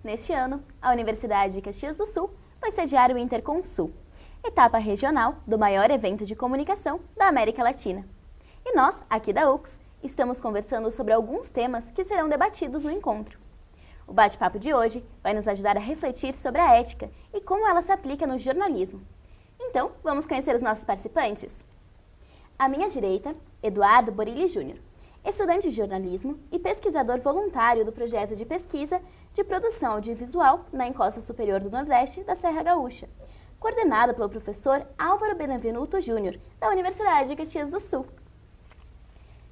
Neste ano, a Universidade de Caxias do Sul vai sediar o Interconsul, etapa regional do maior evento de comunicação da América Latina. E nós, aqui da UX, estamos conversando sobre alguns temas que serão debatidos no encontro. O bate-papo de hoje vai nos ajudar a refletir sobre a ética e como ela se aplica no jornalismo. Então, vamos conhecer os nossos participantes? À minha direita, Eduardo Borilli Júnior, estudante de jornalismo e pesquisador voluntário do projeto de pesquisa de produção audiovisual na Encosta Superior do Nordeste da Serra Gaúcha, coordenado pelo professor Álvaro Benevenuto Júnior, da Universidade de Caxias do Sul.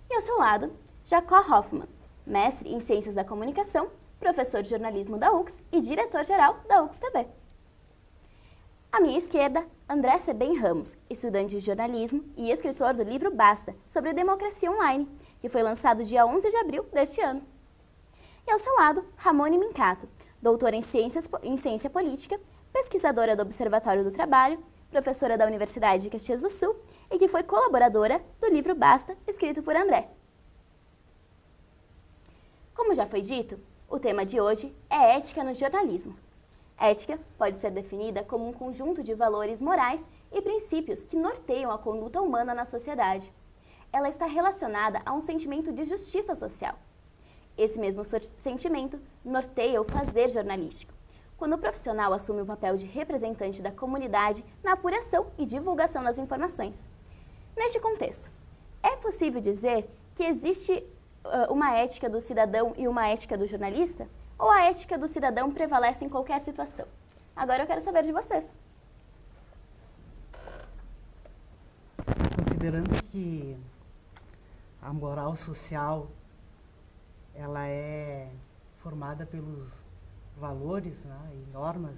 E ao seu lado, Jacó Hoffmann, mestre em Ciências da Comunicação, professor de jornalismo da UX e diretor-geral da UX TV. À minha esquerda, André Sebem Ramos, estudante de jornalismo e escritor do livro Basta, sobre democracia online, que foi lançado dia 11 de abril deste ano. E ao seu lado, Ramone Mincato, doutora em Ciência Política, pesquisadora do Observatório do Trabalho, professora da Universidade de Caxias do Sul e que foi colaboradora do livro Basta, escrito por André. Como já foi dito, o tema de hoje é ética no jornalismo. Ética pode ser definida como um conjunto de valores morais e princípios que norteiam a conduta humana na sociedade. Ela está relacionada a um sentimento de justiça social. Esse mesmo sentimento norteia o fazer jornalístico, quando o profissional assume o papel de representante da comunidade na apuração e divulgação das informações. Neste contexto, é possível dizer que existe uma ética do cidadão e uma ética do jornalista? Ou a ética do cidadão prevalece em qualquer situação? Agora eu quero saber de vocês. Considerando que a moral social ela é formada pelos valores, né, e normas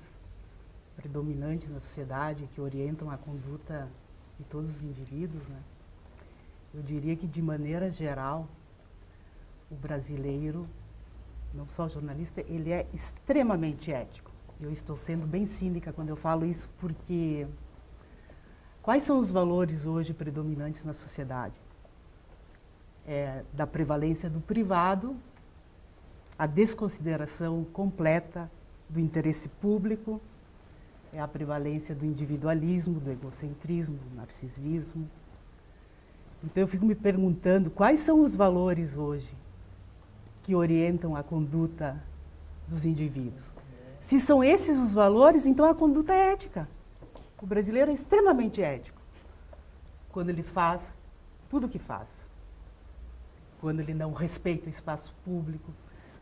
predominantes na sociedade que orientam a conduta de todos os indivíduos, né, eu diria que, de maneira geral, o brasileiro, não só jornalista, ele é extremamente ético. Eu estou sendo bem cínica quando eu falo isso, porque quais são os valores hoje predominantes na sociedade? Da prevalência do privado, a desconsideração completa do interesse público, a prevalência do individualismo, do egocentrismo, do narcisismo. Então eu fico me perguntando quais são os valores hoje que orientam a conduta dos indivíduos. Se são esses os valores, então a conduta é ética. O brasileiro é extremamente ético quando ele faz tudo o que faz. Quando ele não respeita o espaço público,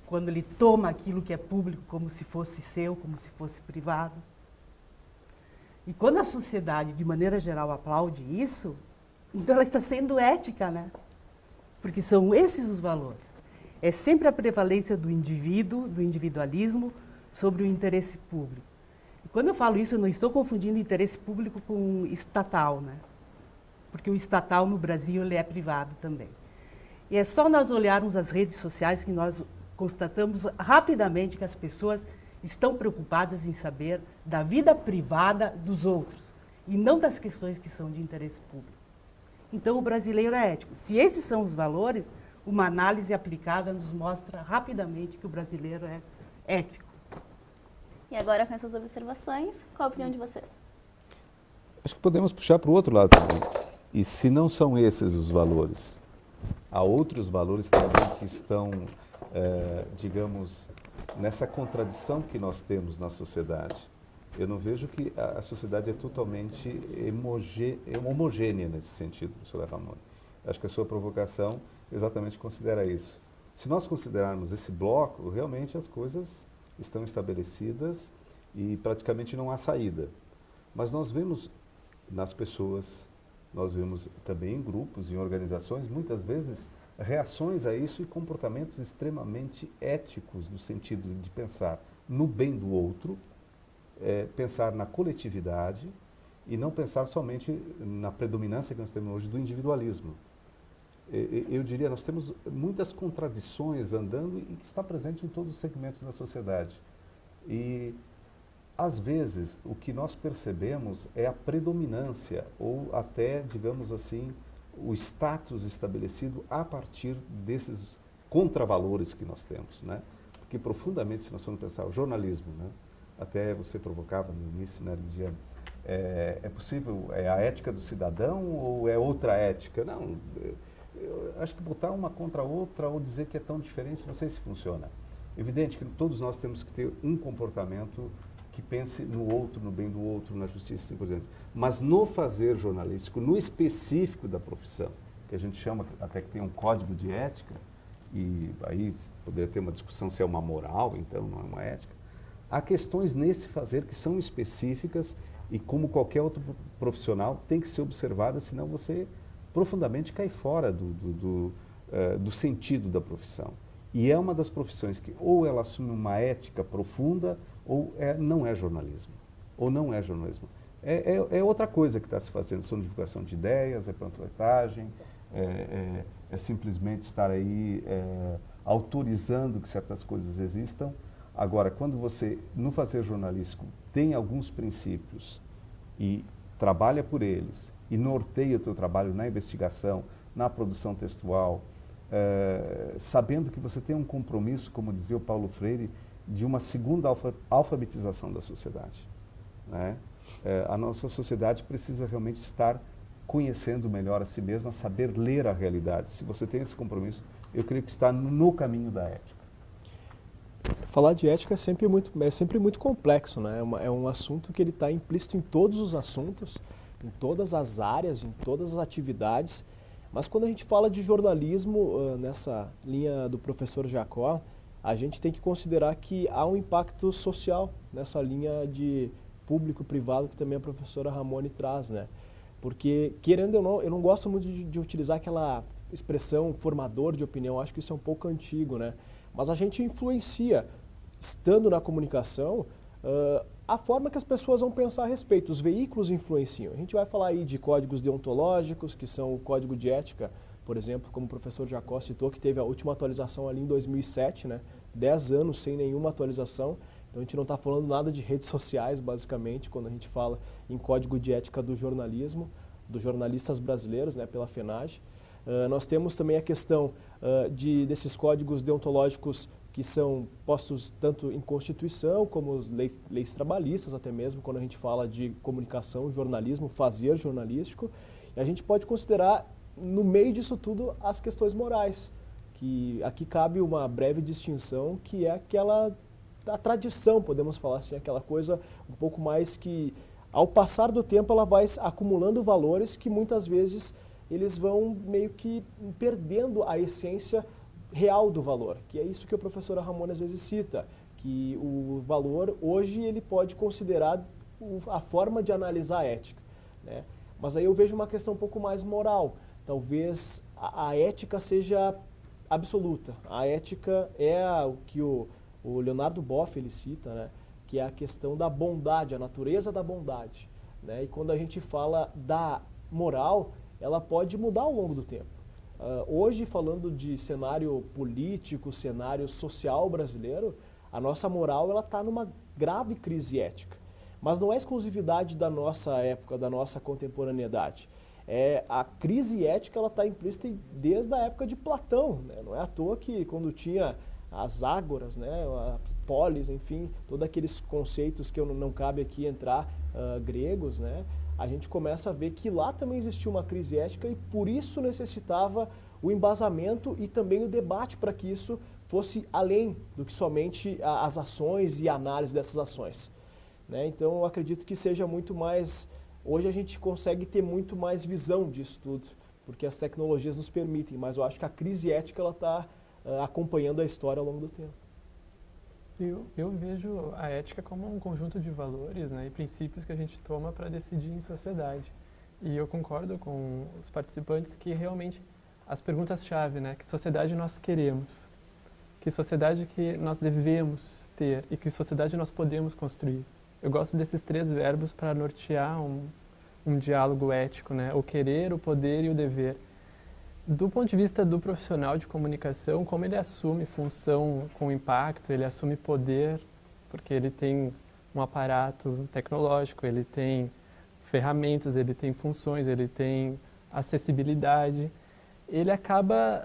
quando ele toma aquilo que é público como se fosse seu, como se fosse privado. E quando a sociedade, de maneira geral, aplaude isso, então ela está sendo ética, né? Porque são esses os valores. É sempre a prevalência do indivíduo, do individualismo, sobre o interesse público. E quando eu falo isso, eu não estou confundindo interesse público com estatal, né? Porque o estatal no Brasil ele é privado também. E é só nós olharmos as redes sociais que nós constatamos rapidamente que as pessoas estão preocupadas em saber da vida privada dos outros e não das questões que são de interesse público. Então o brasileiro é ético. Se esses são os valores, uma análise aplicada nos mostra rapidamente que o brasileiro é ético. E agora, com essas observações, qual a opinião de vocês? Acho que podemos puxar para o outro lado também. E se não são esses os valores, há outros valores também que estão, digamos, nessa contradição que nós temos na sociedade. Eu não vejo que a sociedade é totalmente homogênea nesse sentido, professora Ramone. Acho que a sua provocação exatamente considera isso. Se nós considerarmos esse bloco, realmente as coisas estão estabelecidas e praticamente não há saída. Mas nós vemos nas pessoas, nós vemos também em grupos, em organizações, muitas vezes reações a isso e comportamentos extremamente éticos, no sentido de pensar no bem do outro, pensar na coletividade e não pensar somente na predominância que nós temos hoje do individualismo. Eu diria, nós temos muitas contradições andando e que está presente em todos os segmentos da sociedade. E, às vezes, o que nós percebemos é a predominância ou até, digamos assim, o status estabelecido a partir desses contravalores que nós temos, né? porque profundamente, se nós formos pensar, o jornalismo, né? Até você provocava no início, né, Lidiane? É possível, é a ética do cidadão ou é outra ética? Não, eu acho que botar uma contra a outra ou dizer que é tão diferente, não sei se funciona. Evidente que todos nós temos que ter um comportamento que pense no outro, no bem do outro, na justiça e assim por diante. Mas no fazer jornalístico, no específico da profissão, que a gente chama, até que tem um código de ética, e aí poderia ter uma discussão se é uma moral, então não é uma ética. Há questões nesse fazer que são específicas e, como qualquer outro profissional, tem que ser observada, senão você profundamente cai fora do sentido da profissão. E é uma das profissões que ou ela assume uma ética profunda ou não é jornalismo. Ou não é jornalismo. É outra coisa que está se fazendo, são divulgação de ideias, é panfletagem, é simplesmente estar aí autorizando que certas coisas existam. Agora, quando você, no fazer jornalístico, tem alguns princípios e trabalha por eles e norteia o teu trabalho na investigação, na produção textual, sabendo que você tem um compromisso, como dizia o Paulo Freire, de uma segunda alfabetização da sociedade, né? A nossa sociedade precisa realmente estar conhecendo melhor a si mesma, saber ler a realidade. Se você tem esse compromisso, eu creio que está no caminho da ética. Falar de ética é sempre muito complexo, né? É um assunto que ele está implícito em todos os assuntos, em todas as áreas, em todas as atividades. Mas quando a gente fala de jornalismo, nessa linha do professor Jacó, a gente tem que considerar que há um impacto social nessa linha de público-privado que também a professora Ramone traz, né? Porque, querendo ou não, eu não gosto muito de utilizar aquela expressão formador de opinião, acho que isso é um pouco antigo, né? Mas a gente influencia, estando na comunicação, a forma que as pessoas vão pensar a respeito. Os veículos influenciam. A gente vai falar aí de códigos deontológicos, que são o código de ética, por exemplo, como o professor Jacó citou, que teve a última atualização ali em 2007, né? 10 anos sem nenhuma atualização. Então a gente não está falando nada de redes sociais, basicamente, quando a gente fala em código de ética do jornalismo, dos jornalistas brasileiros, né, pela FENAGE. Nós temos também a questão desses códigos deontológicos que são postos tanto em Constituição como leis trabalhistas, até mesmo quando a gente fala de comunicação, jornalismo, fazer jornalístico. E a gente pode considerar, no meio disso tudo, as questões morais, que aqui cabe uma breve distinção, que é a tradição, podemos falar assim, aquela coisa um pouco mais que, ao passar do tempo, ela vai acumulando valores que muitas vezes eles vão meio que perdendo a essência real do valor, que é isso que a professora Ramone às vezes cita, que o valor hoje ele pode considerar a forma de analisar a ética, né? Mas aí eu vejo uma questão um pouco mais moral, talvez a ética seja absoluta, a ética é o que o Leonardo Boff ele cita, né? Que é a questão da bondade, a natureza da bondade, né? E quando a gente fala da moral, ela pode mudar ao longo do tempo. Hoje, falando de cenário político, cenário social brasileiro, a nossa moral ela está numa grave crise ética. Mas não é exclusividade da nossa época, da nossa contemporaneidade. A crise ética ela está implícita desde a época de Platão, né? Não é à toa que quando tinha as ágoras, né, as polis, enfim, todos aqueles conceitos que não cabe aqui entrar, gregos, né? A gente começa a ver que lá também existia uma crise ética e por isso necessitava o embasamento e também o debate para que isso fosse além do que somente as ações e a análise dessas ações, né? Então eu acredito que seja muito mais, hoje a gente consegue ter muito mais visão disso tudo, porque as tecnologias nos permitem, mas eu acho que a crise ética ela está acompanhando a história ao longo do tempo. Eu vejo a ética como um conjunto de valores, né, e princípios que a gente toma para decidir em sociedade. E eu concordo com os participantes que realmente as perguntas-chave, né, que sociedade nós queremos, que sociedade que nós devemos ter e que sociedade nós podemos construir. Eu gosto desses 3 verbos para nortear um diálogo ético, né, o querer, o poder e o dever. Do ponto de vista do profissional de comunicação, como ele assume função com impacto, ele assume poder, porque ele tem um aparato tecnológico, ele tem ferramentas, ele tem funções, ele tem acessibilidade, ele acaba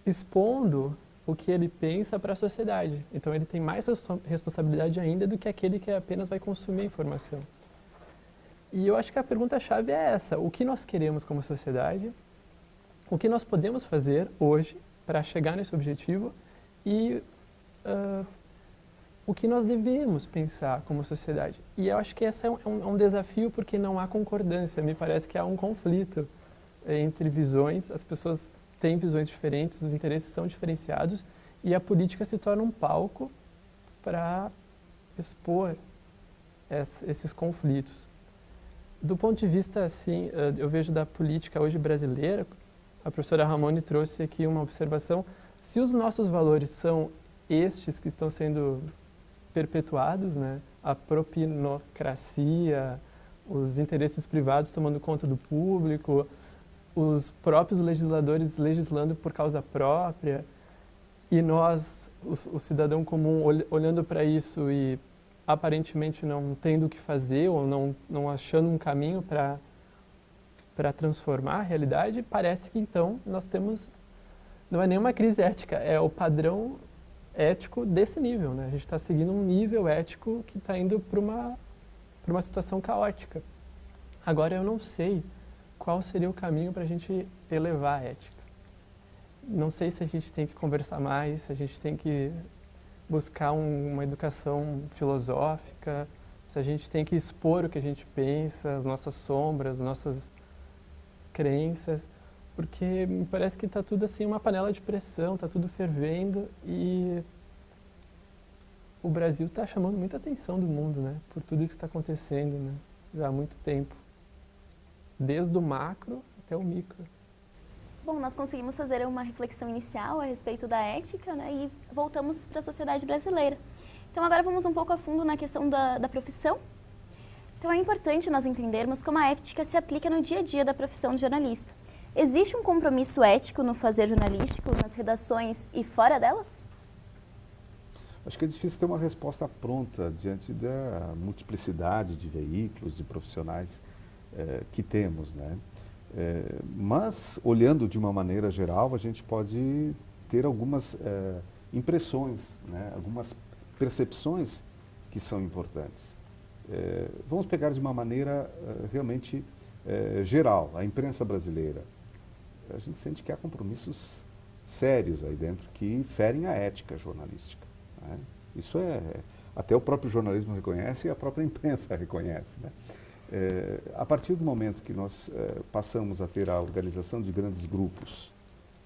expondo o que ele pensa para a sociedade. Então ele tem mais responsabilidade ainda do que aquele que apenas vai consumir a informação. E eu acho que a pergunta-chave é essa: o que nós queremos como sociedade, o que nós podemos fazer hoje para chegar nesse objetivo e o que nós devemos pensar como sociedade. E eu acho que esse é um desafio porque não há concordância, me parece que há um conflito entre visões, as pessoas têm visões diferentes, os interesses são diferenciados e a política se torna um palco para expor esses conflitos. Do ponto de vista, assim, eu vejo da política hoje brasileira, a professora Ramone trouxe aqui uma observação: se os nossos valores são estes que estão sendo perpetuados, né, a propinocracia, os interesses privados tomando conta do público, os próprios legisladores legislando por causa própria, e nós, o cidadão comum, olhando para isso e aparentemente não tendo o que fazer ou não achando um caminho para transformar a realidade, parece que então nós temos, não é nenhuma crise ética, é o padrão ético desse nível, né? A gente está seguindo um nível ético que está indo para uma situação caótica. Agora eu não sei qual seria o caminho para a gente elevar a ética. Não sei se a gente tem que conversar mais, se a gente tem que buscar uma educação filosófica, se a gente tem que expor o que a gente pensa, as nossas sombras, as nossas crenças, porque me parece que está tudo assim uma panela de pressão, está tudo fervendo e o Brasil está chamando muita atenção do mundo, né, por tudo isso que está acontecendo, né, já há muito tempo, desde o macro até o micro. Bom, nós conseguimos fazer uma reflexão inicial a respeito da ética, né, e voltamos para a sociedade brasileira. Então agora vamos um pouco a fundo na questão da profissão. Então é importante nós entendermos como a ética se aplica no dia a dia da profissão de jornalista. Existe um compromisso ético no fazer jornalístico, nas redações e fora delas? Acho que é difícil ter uma resposta pronta diante da multiplicidade de veículos e profissionais que temos, né? Mas, olhando de uma maneira geral, a gente pode ter algumas impressões, né? Algumas percepções que são importantes. Vamos pegar de uma maneira realmente geral, a imprensa brasileira. A gente sente que há compromissos sérios aí dentro que ferem a ética jornalística, né? Isso até o próprio jornalismo reconhece e a própria imprensa reconhece, né? A partir do momento que nós passamos a ter a organização de grandes grupos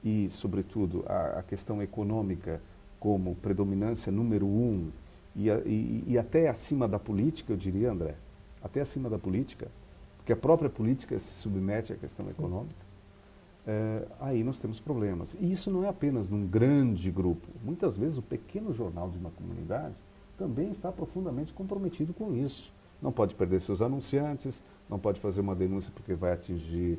e, sobretudo, a questão econômica como predominância número 1 e até acima da política, eu diria, André, até acima da política, porque a própria política se submete à questão econômica, aí nós temos problemas. E isso não é apenas num grande grupo. Muitas vezes o pequeno jornal de uma comunidade também está profundamente comprometido com isso. Não pode perder seus anunciantes, não pode fazer uma denúncia porque vai atingir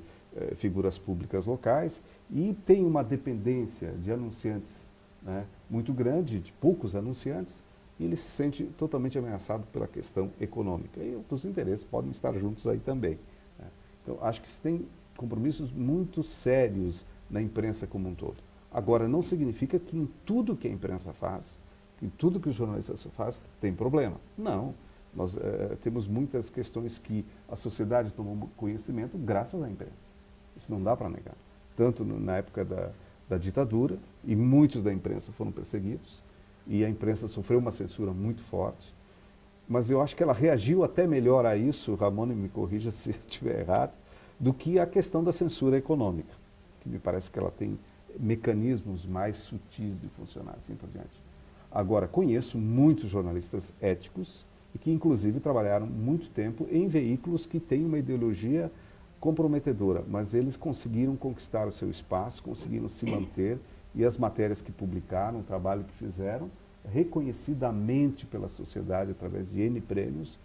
figuras públicas locais e tem uma dependência de anunciantes, né, muito grande, de poucos anunciantes, e ele se sente totalmente ameaçado pela questão econômica. E outros interesses podem estar juntos aí também, né? Então, acho que se tem compromissos muito sérios na imprensa como um todo. Agora, não significa que em tudo que a imprensa faz, em tudo que os jornalistas fazem, tem problema. Não. Nós temos muitas questões que a sociedade tomou conhecimento graças à imprensa. Isso não dá para negar. Tanto na época da ditadura, e muitos da imprensa foram perseguidos, e a imprensa sofreu uma censura muito forte, mas eu acho que ela reagiu até melhor a isso, Ramone me corrija se estiver errado, do que a questão da censura econômica, que me parece que ela tem mecanismos mais sutis de funcionar, assim por diante. Agora, conheço muitos jornalistas éticos, e que inclusive trabalharam muito tempo em veículos que têm uma ideologia comprometedora, mas eles conseguiram conquistar o seu espaço, conseguiram se manter, e as matérias que publicaram, o trabalho que fizeram, reconhecidamente pela sociedade através de N prêmios,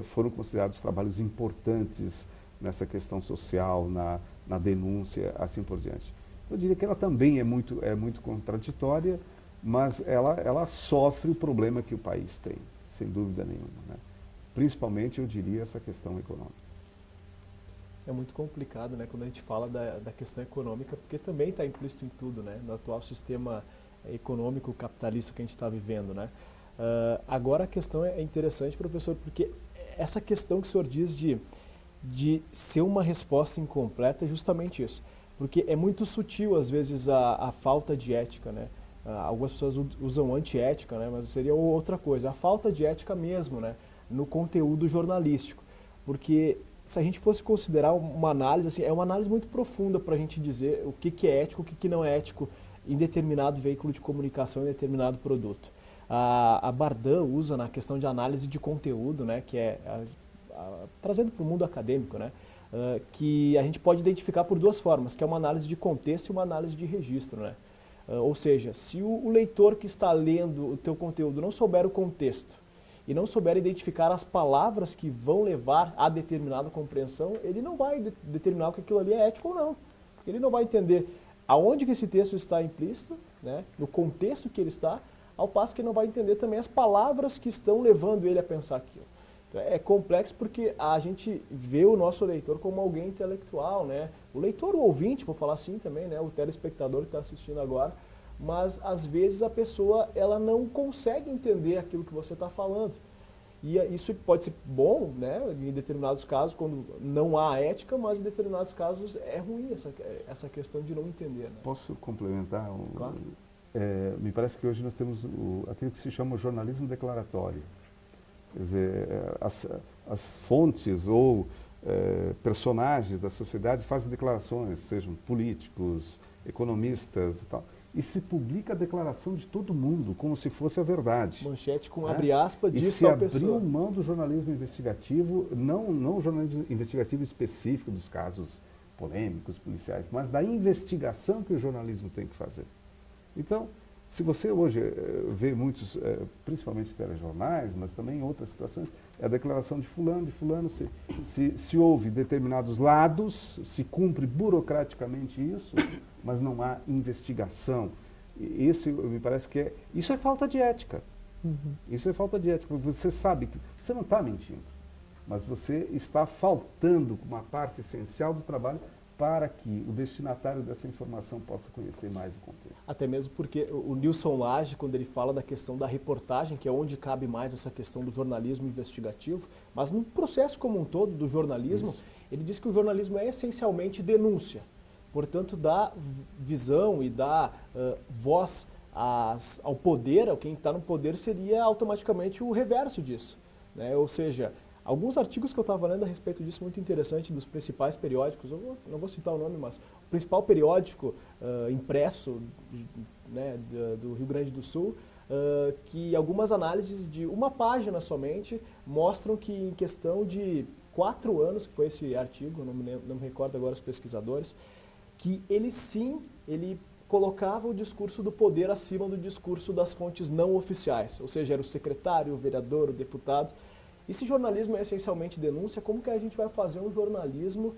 foram considerados trabalhos importantes nessa questão social, na denúncia, assim por diante. Eu diria que ela também é muito contraditória, mas ela sofre o problema que o país tem, sem dúvida nenhuma, né? Principalmente, eu diria, essa questão econômica. É muito complicado, né, quando a gente fala da questão econômica, porque também está implícito em tudo, né? No atual sistema econômico capitalista que a gente está vivendo, né? Agora a questão é interessante, professor, porque essa questão que o senhor diz de ser uma resposta incompleta é justamente isso. Porque é muito sutil, às vezes, a falta de ética, né? Algumas pessoas usam antiética, né? Mas seria outra coisa. A falta de ética mesmo, né? No conteúdo jornalístico. Porque se a gente fosse considerar uma análise, assim, é uma análise muito profunda para a gente dizer o que é ético, o que não é ético em determinado veículo de comunicação, em determinado produto. A Bardan usa na questão de análise de conteúdo, né, que é trazendo para o mundo acadêmico, né, que a gente pode identificar por duas formas, que é uma análise de contexto e uma análise de registro, né. Ou seja, se o leitor que está lendo o teu conteúdo não souber o contexto e não souber identificar as palavras que vão levar a determinada compreensão, ele não vai determinar que aquilo ali é ético ou não. Porque ele não vai entender aonde que esse texto está implícito, né, no contexto que ele está, ao passo que ele não vai entender também as palavras que estão levando ele a pensar aquilo. Então, é complexo porque a gente vê o nosso leitor como alguém intelectual, né? O leitor, o ouvinte, vou falar assim também, né? O telespectador que está assistindo agora, mas às vezes a pessoa ela não consegue entender aquilo que você está falando. E isso pode ser bom, né, em determinados casos, quando não há ética, mas em determinados casos é ruim essa questão de não entender. Né? Posso complementar? Claro. Me parece que hoje nós temos aquilo que se chama o jornalismo declaratório. Quer dizer, as fontes ou personagens da sociedade fazem declarações, sejam políticos, economistas e tal. E se publica a declaração de todo mundo, como se fosse a verdade. Manchete com abre aspas, diz e se tal pessoa. abriu mão do jornalismo investigativo, não o jornalismo investigativo específico dos casos polêmicos, policiais, mas da investigação que o jornalismo tem que fazer. Então, se você hoje vê muitos, principalmente telejornais, mas também em outras situações, é a declaração de fulano, se houve determinados lados, se cumpre burocraticamente isso, mas não há investigação. E esse, me parece que isso é falta de ética. Isso é falta de ética. Você sabe que você não está mentindo, mas você está faltando uma parte essencial do trabalho para que o destinatário dessa informação possa conhecer mais o contexto. Até mesmo porque o Nilson Lage, quando ele fala da questão da reportagem, que é onde cabe mais essa questão do jornalismo investigativo, mas no processo como um todo do jornalismo, isso. Ele diz que o jornalismo é essencialmente denúncia. Portanto, dá visão e dá voz ao poder, ao quem está no poder, seria automaticamente o reverso disso. Né? Ou seja, alguns artigos que eu estava lendo a respeito disso, muito interessante, dos principais periódicos, eu não vou citar o nome, mas o principal periódico impresso né, do Rio Grande do Sul, que algumas análises de uma página somente mostram que em questão de 4 anos, que foi esse artigo, não me recordo agora os pesquisadores, que ele colocava o discurso do poder acima do discurso das fontes não oficiais, ou seja, era o secretário, o vereador, o deputado. E se jornalismo é essencialmente denúncia, como que a gente vai fazer um jornalismo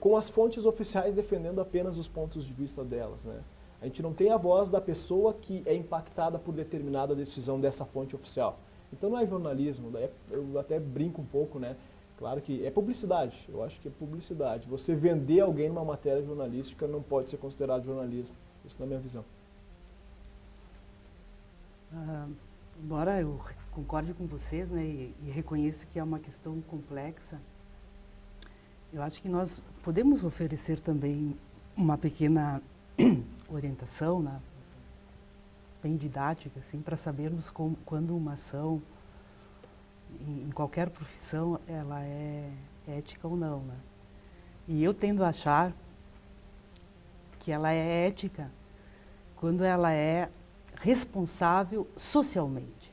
com as fontes oficiais defendendo apenas os pontos de vista delas, né? A gente não tem a voz da pessoa que é impactada por determinada decisão dessa fonte oficial. Então não é jornalismo, eu até brinco um pouco, né? Claro que é publicidade, eu acho que é publicidade. Você vender alguém numa matéria jornalística não pode ser considerado jornalismo, isso na minha visão. Embora eu concorde com vocês, né, e reconheça que é uma questão complexa, eu acho que nós podemos oferecer também uma pequena orientação, né, bem didática, assim, para sabermos quando uma ação, em qualquer profissão, ela é ética ou não. Né? E eu tendo a achar que ela é ética quando ela é responsável socialmente.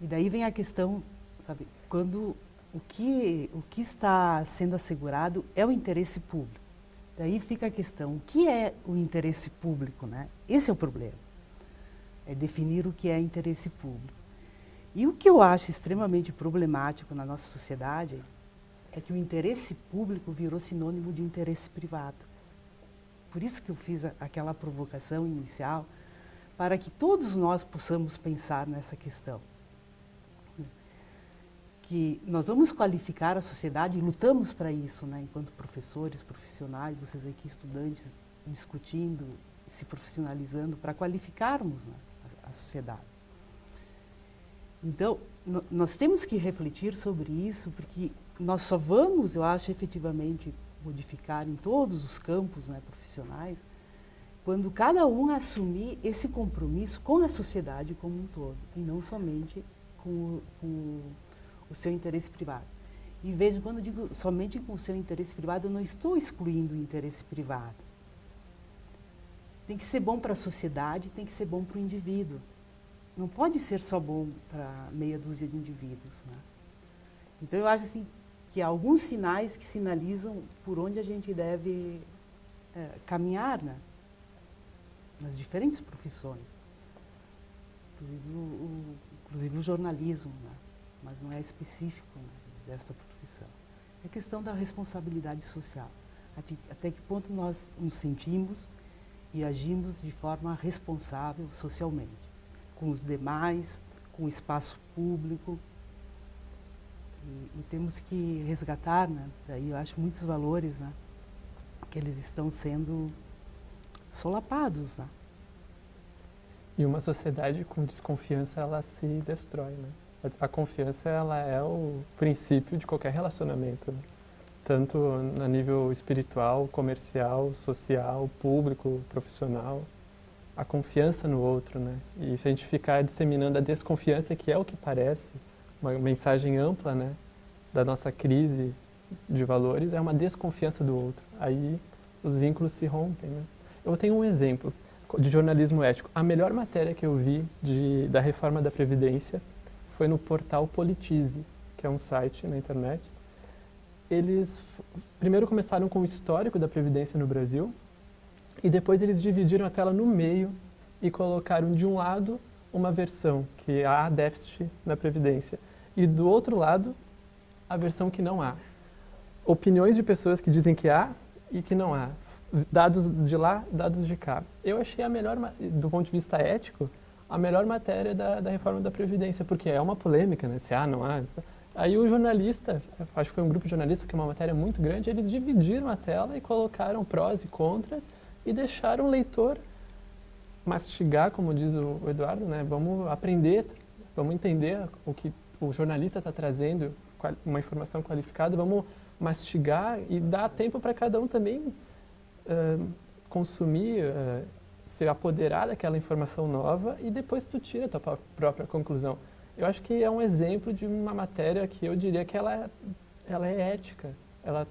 E daí vem a questão, sabe, quando o que está sendo assegurado é o interesse público. Daí fica a questão, o que é o interesse público, né? Esse é o problema, é definir o que é interesse público. E o que eu acho extremamente problemático na nossa sociedade é que o interesse público virou sinônimo de interesse privado. Por isso que eu fiz aquela provocação inicial, para que todos nós possamos pensar nessa questão. Que nós vamos qualificar a sociedade, e lutamos para isso, né, enquanto professores, profissionais, vocês aqui estudantes, discutindo, se profissionalizando para qualificarmos, né, a sociedade. Então, nós temos que refletir sobre isso, porque nós só vamos, eu acho, efetivamente modificar em todos os campos, né, profissionais, quando cada um assumir esse compromisso com a sociedade como um todo, e não somente com o seu interesse privado. E veja, quando eu digo somente com o seu interesse privado, eu não estou excluindo o interesse privado. Tem que ser bom para a sociedade, tem que ser bom para o indivíduo. Não pode ser só bom para meia dúzia de indivíduos, né? Então, eu acho assim, que há alguns sinais que sinalizam por onde a gente deve caminhar, né, nas diferentes profissões. Inclusive o jornalismo, né, mas não é específico, né, desta profissão. É questão da responsabilidade social. Até que ponto nós nos sentimos e agimos de forma responsável socialmente, com os demais, com o espaço público. E temos que resgatar, né, daí eu acho muitos valores, né, que eles estão sendo solapados, né. E uma sociedade com desconfiança, ela se destrói, né? A confiança, ela é o princípio de qualquer relacionamento, né? Tanto a nível espiritual, comercial, social, público, profissional. A confiança no outro, né? E se a gente ficar disseminando a desconfiança, que é o que parece, uma mensagem ampla, né, da nossa crise de valores, é uma desconfiança do outro. Aí os vínculos se rompem, né? Eu tenho um exemplo de jornalismo ético. A melhor matéria que eu vi da reforma da Previdência foi no portal Politize, que é um site na internet. Eles primeiro começaram com o histórico da Previdência no Brasil e depois eles dividiram a tela no meio e colocaram de um lado uma versão que há déficit na Previdência e do outro lado a versão que não há. Opiniões de pessoas que dizem que há e que não há. Dados de lá, dados de cá. Eu achei a melhor, do ponto de vista ético, a melhor matéria da reforma da Previdência, porque é uma polêmica, né? Se há, não há. Aí o jornalista, acho que foi um grupo de jornalistas, que é uma matéria muito grande, eles dividiram a tela e colocaram prós e contras e deixaram o leitor mastigar, como diz o Eduardo, né? Vamos aprender, vamos entender o que o jornalista está trazendo, uma informação qualificada, vamos mastigar e dar tempo para cada um também consumir, se apoderar daquela informação nova e depois tu tira a tua própria conclusão. Eu acho que é um exemplo de uma matéria que eu diria que ela é ética. Ela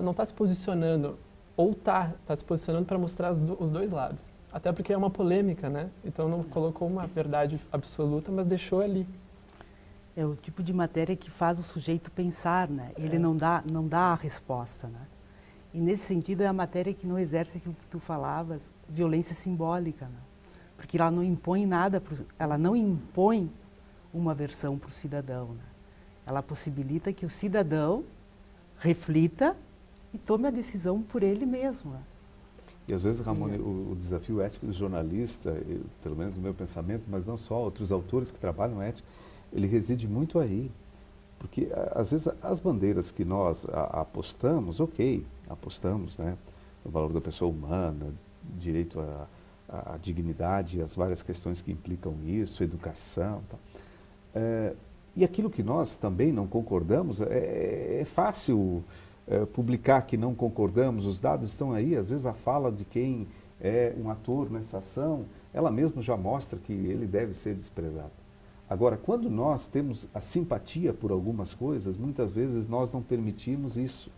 não está se posicionando, ou está se posicionando para mostrar os dois lados. Até porque é uma polêmica, né? Então não colocou uma verdade absoluta, mas deixou ali. É o tipo de matéria que faz o sujeito pensar, né? Ele não dá a resposta, né? E nesse sentido é a matéria que não exerce aquilo que tu falavas, violência simbólica, né? Porque ela não impõe nada, ela não impõe uma versão para o cidadão, né? Ela possibilita que o cidadão reflita e tome a decisão por ele mesmo, né? E às vezes, Ramon, o desafio ético do jornalista, pelo menos no meu pensamento, mas não só, outros autores que trabalham ética, ele reside muito aí. Porque, às vezes, as bandeiras que nós apostamos, ok, apostamos, né, no valor da pessoa humana, direito à dignidade, as várias questões que implicam isso, educação, tal. E aquilo que nós também não concordamos, é fácil publicar que não concordamos, os dados estão aí, às vezes a fala de quem é um ator nessa ação, ela mesma já mostra que ele deve ser desprezado. Agora, quando nós temos a simpatia por algumas coisas, muitas vezes nós não permitimos isso,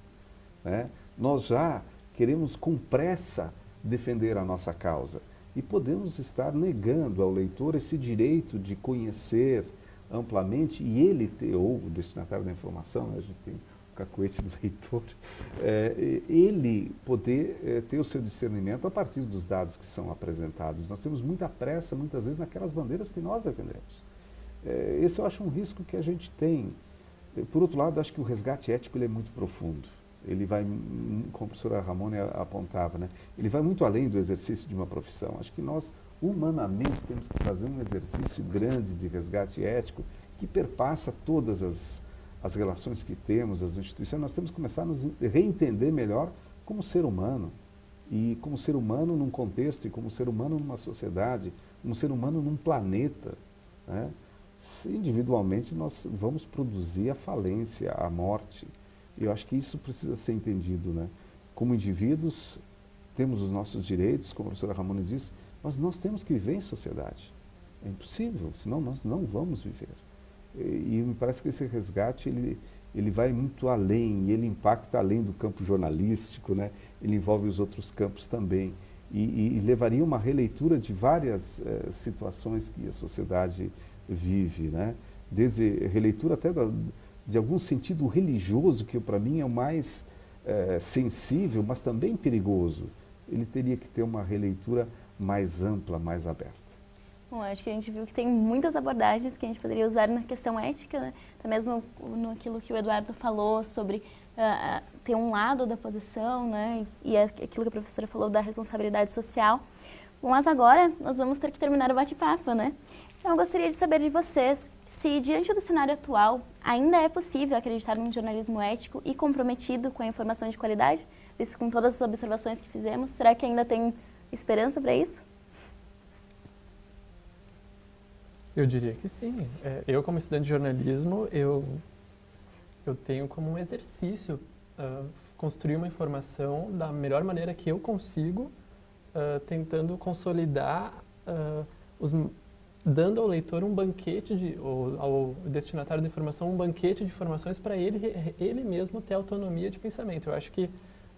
né? Nós já queremos com pressa defender a nossa causa e podemos estar negando ao leitor esse direito de conhecer amplamente e ele ter, ou o destinatário da informação, né? A gente tem o cacuete do leitor, ele poder ter o seu discernimento a partir dos dados que são apresentados. Nós temos muita pressa, muitas vezes, naquelas bandeiras que nós defendemos. Esse eu acho um risco que a gente tem. Por outro lado, acho que o resgate ético ele é muito profundo. Ele vai, como a professora Ramone apontava, né? Ele vai muito além do exercício de uma profissão. Acho que nós, humanamente, temos que fazer um exercício grande de resgate ético que perpassa todas as relações que temos, as instituições. Nós temos que começar a nos reentender melhor como ser humano E como ser humano num contexto, e como ser humano numa sociedade, como ser humano num planeta, né? Individualmente nós vamos produzir a falência, a morte. E eu acho que isso precisa ser entendido, né? Como indivíduos, temos os nossos direitos, como a professora Ramona disse, mas nós temos que viver em sociedade. É impossível, senão nós não vamos viver. E me parece que esse resgate, ele vai muito além, e ele impacta além do campo jornalístico, né? Ele envolve os outros campos também. E levaria uma releitura de várias situações que a sociedade vive, né? Desde releitura até de algum sentido religioso, que para mim é o mais sensível, mas também perigoso. Ele teria que ter uma releitura mais ampla, mais aberta. Bom, acho que a gente viu que tem muitas abordagens que a gente poderia usar na questão ética, né? Até mesmo naquilo que o Eduardo falou sobre ter um lado da posição, né? E aquilo que a professora falou da responsabilidade social. Bom, mas agora nós vamos ter que terminar o bate-papo, né? Então eu gostaria de saber de vocês se, diante do cenário atual, ainda é possível acreditar num jornalismo ético e comprometido com a informação de qualidade, visto com todas as observações que fizemos. Será que ainda tem esperança para isso? Eu diria que sim. Eu, como estudante de jornalismo, eu tenho como um exercício construir uma informação da melhor maneira que eu consigo, tentando consolidar, dando ao leitor um banquete, ou ao destinatário da informação, um banquete de informações para ele mesmo ter autonomia de pensamento. Eu acho que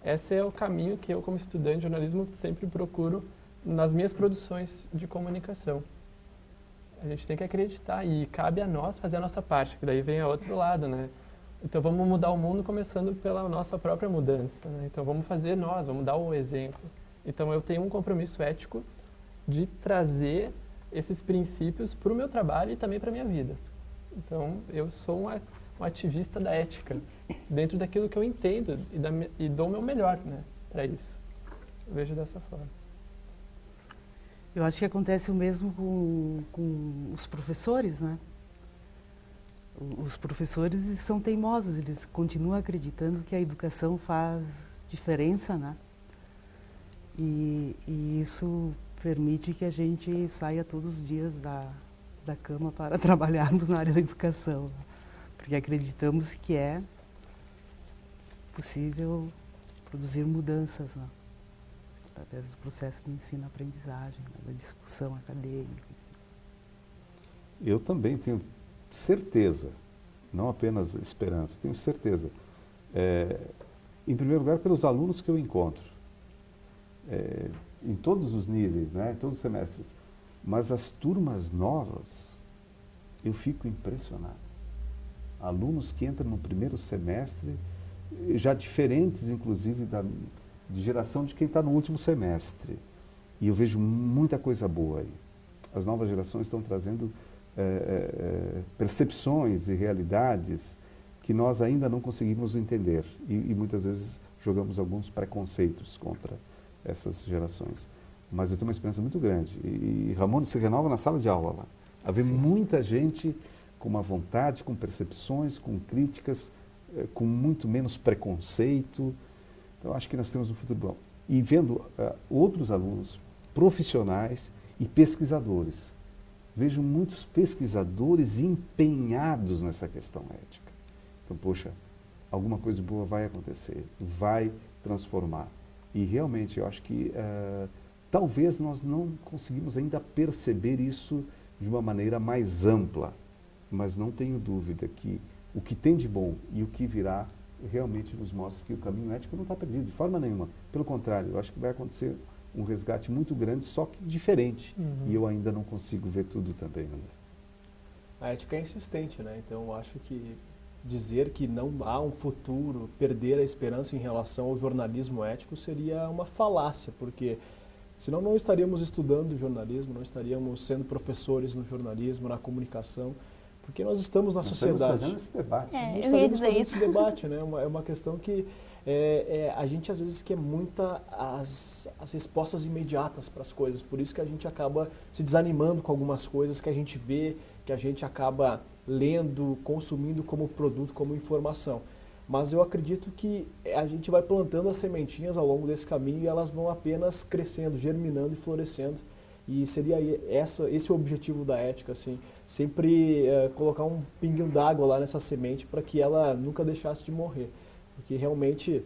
esse é o caminho que eu, como estudante de jornalismo, sempre procuro nas minhas produções de comunicação. A gente tem que acreditar e cabe a nós fazer a nossa parte, que daí vem o outro lado, né? Então vamos mudar o mundo começando pela nossa própria mudança, né? Então vamos fazer nós, vamos dar o exemplo. Então eu tenho um compromisso ético de trazer esses princípios para o meu trabalho e também para a minha vida. Então eu sou um ativista da ética, dentro daquilo que eu entendo e dou o meu melhor, né, para isso. Eu vejo dessa forma. Eu acho que acontece o mesmo com os professores, né? Os professores são teimosos, eles continuam acreditando que a educação faz diferença, né? E isso permite que a gente saia todos os dias da cama para trabalharmos na área da educação, né? Porque acreditamos que é possível produzir mudanças, né? Através do processo de ensino-aprendizagem, né? Da discussão acadêmica. Eu também tenho certeza, não apenas esperança, tenho certeza. Em primeiro lugar, pelos alunos que eu encontro, em todos os níveis, né, em todos os semestres. Mas as turmas novas, eu fico impressionado. Alunos que entram no primeiro semestre, já diferentes, inclusive, de geração de quem está no último semestre. E eu vejo muita coisa boa aí. As novas gerações estão trazendo percepções e realidades que nós ainda não conseguimos entender. E muitas vezes jogamos alguns preconceitos contra essas gerações. Mas eu tenho uma experiência muito grande. E Ramona se renova na sala de aula lá. Haver muita gente com uma vontade, com percepções, com críticas, com muito menos preconceito. Então, acho que nós temos um futuro bom. E vendo outros alunos profissionais e pesquisadores. Vejo muitos pesquisadores empenhados nessa questão ética. Então, poxa, alguma coisa boa vai acontecer, vai transformar. E realmente, eu acho que talvez nós não conseguimos ainda perceber isso de uma maneira mais ampla. Mas não tenho dúvida que o que tem de bom e o que virá realmente nos mostra que o caminho ético não está perdido de forma nenhuma. Pelo contrário, eu acho que vai acontecer um resgate muito grande, só que diferente. E eu ainda não consigo ver tudo também, André. A ética é insistente, né? Então eu acho que dizer que não há um futuro, perder a esperança em relação ao jornalismo ético seria uma falácia, porque senão não estaríamos estudando jornalismo, não estaríamos sendo professores no jornalismo, na comunicação, porque nós estamos na sociedade. Estamos fazendo esse debate. Eu ia dizer isso. Esse debate, né? É uma questão que a gente às vezes quer as respostas imediatas para as coisas, por isso que a gente acaba se desanimando com algumas coisas que a gente vê, que a gente acaba lendo, consumindo como produto, como informação. mas eu acredito que a gente vai plantando as sementinhas ao longo desse caminho e elas vão apenas crescendo, germinando e florescendo. E seria esse o objetivo da ética, assim, sempre colocar um pinguinho d'água lá nessa semente para que ela nunca deixasse de morrer. Porque realmente,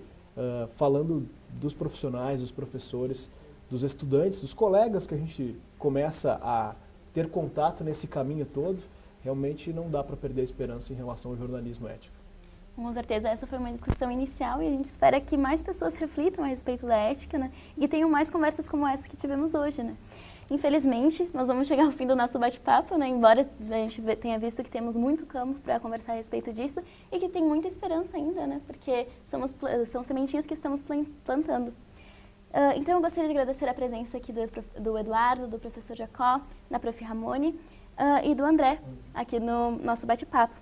falando dos profissionais, dos professores, dos estudantes, dos colegas que a gente começa a ter contato nesse caminho todo, realmente não dá para perder a esperança em relação ao jornalismo ético. Com certeza, essa foi uma discussão inicial e a gente espera que mais pessoas reflitam a respeito da ética, né? E que tenham mais conversas como essa que tivemos hoje, né? Infelizmente, nós vamos chegar ao fim do nosso bate-papo, né? Embora a gente tenha visto que temos muito campo para conversar a respeito disso e que tem muita esperança ainda, né? Porque são sementinhas que estamos plantando. Então, eu gostaria de agradecer a presença aqui do Eduardo, do professor Jacó, da prof. Ramone e do André, aqui no nosso bate-papo.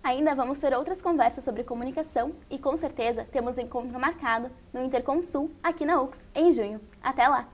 Ainda vamos ter outras conversas sobre comunicação e, com certeza, temos encontro marcado no Interconsul, aqui na UX, em junho. Até lá!